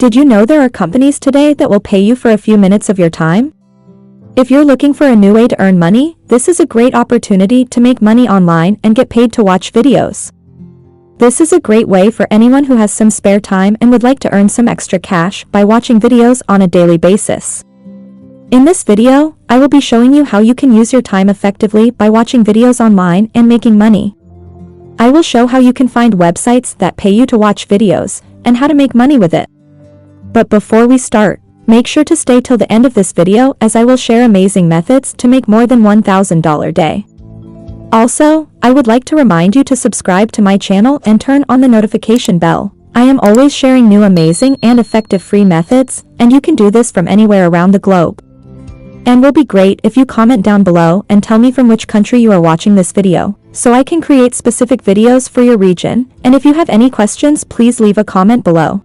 Did you know there are companies today that will pay you for a few minutes of your time? If you're looking for a new way to earn money, this is a great opportunity to make money online and get paid to watch videos. This is a great way for anyone who has some spare time and would like to earn some extra cash by watching videos on a daily basis. In this video, I will be showing you how you can use your time effectively by watching videos online and making money. I will show how you can find websites that pay you to watch videos and how to make money with it. But before we start, make sure to stay till the end of this video as I will share amazing methods to make more than $1,000 a day. Also, I would like to remind you to subscribe to my channel and turn on the notification bell. I am always sharing new amazing and effective free methods, and you can do this from anywhere around the globe. And will be great if you comment down below and tell me from which country you are watching this video, so I can create specific videos for your region, and if you have any questions please leave a comment below.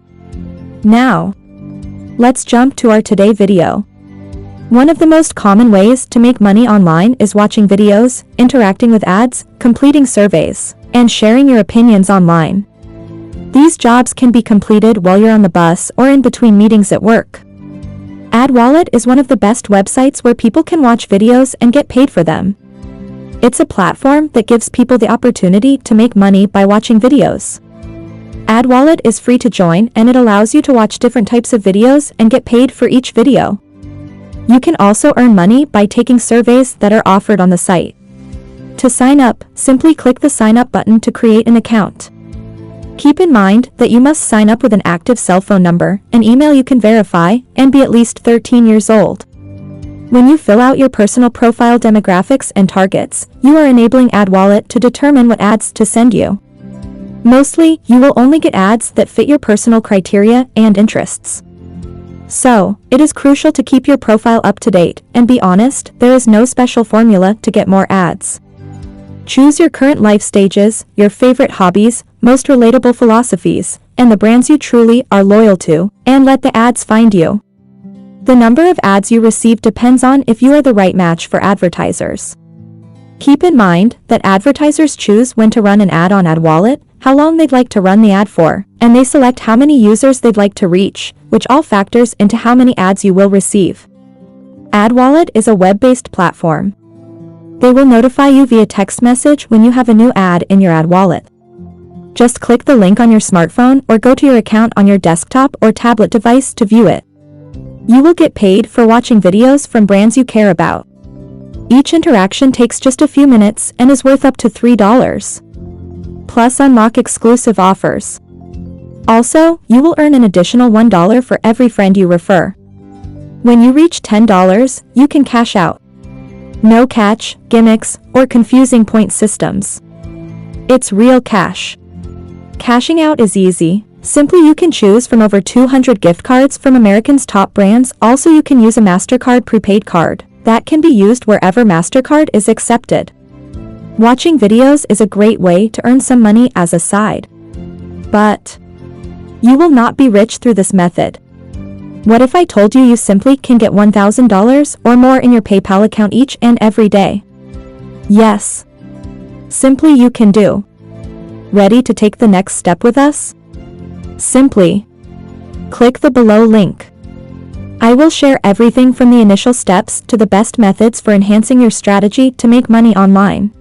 Now, let's jump to our today video. One of the most common ways to make money online is watching videos, interacting with ads, completing surveys, and sharing your opinions online. These jobs can be completed while you're on the bus or in between meetings at work. AdWallet is one of the best websites where people can watch videos and get paid for them. It's a platform that gives people the opportunity to make money by watching videos. AdWallet is free to join and it allows you to watch different types of videos and get paid for each video. You can also earn money by taking surveys that are offered on the site. To sign up, simply click the sign up button to create an account. Keep in mind that you must sign up with an active cell phone number, an email you can verify, and be at least 13 years old. When you fill out your personal profile demographics and targets, you are enabling AdWallet to determine what ads to send you. Mostly, you will only get ads that fit your personal criteria and interests. So, it is crucial to keep your profile up to date, and be honest, there is no special formula to get more ads. Choose your current life stages, your favorite hobbies, most relatable philosophies, and the brands you truly are loyal to, and let the ads find you. The number of ads you receive depends on if you are the right match for advertisers. Keep in mind that advertisers choose when to run an ad on AdWallet, how long they'd like to run the ad for, and they select how many users they'd like to reach, which all factors into how many ads you will receive. AdWallet is a web-based platform. They will notify you via text message when you have a new ad in your AdWallet. Just click the link on your smartphone or go to your account on your desktop or tablet device to view it. You will get paid for watching videos from brands you care about. Each interaction takes just a few minutes and is worth up to $3. Plus unlock exclusive offers. Also, you will earn an additional $1 for every friend you refer. When you reach $10, you can cash out. No catch, gimmicks, or confusing point systems. It's real cash. Cashing out is easy. Simply you can choose from over 200 gift cards from America's top brands. Also you can use a MasterCard prepaid card that can be used wherever MasterCard is accepted. Watching videos is a great way to earn some money as a side. But you will not be rich through this method. What if I told you you simply can get $1,000 or more in your PayPal account each and every day? Yes. Simply you can do. Ready to take the next step with us? Simply click the below link. I will share everything from the initial steps to the best methods for enhancing your strategy to make money online.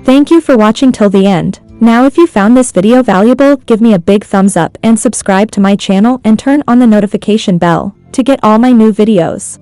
Thank you for watching till the end. Now if you found this video valuable, give me a big thumbs up and subscribe to my channel and turn on the notification bell to get all my new videos.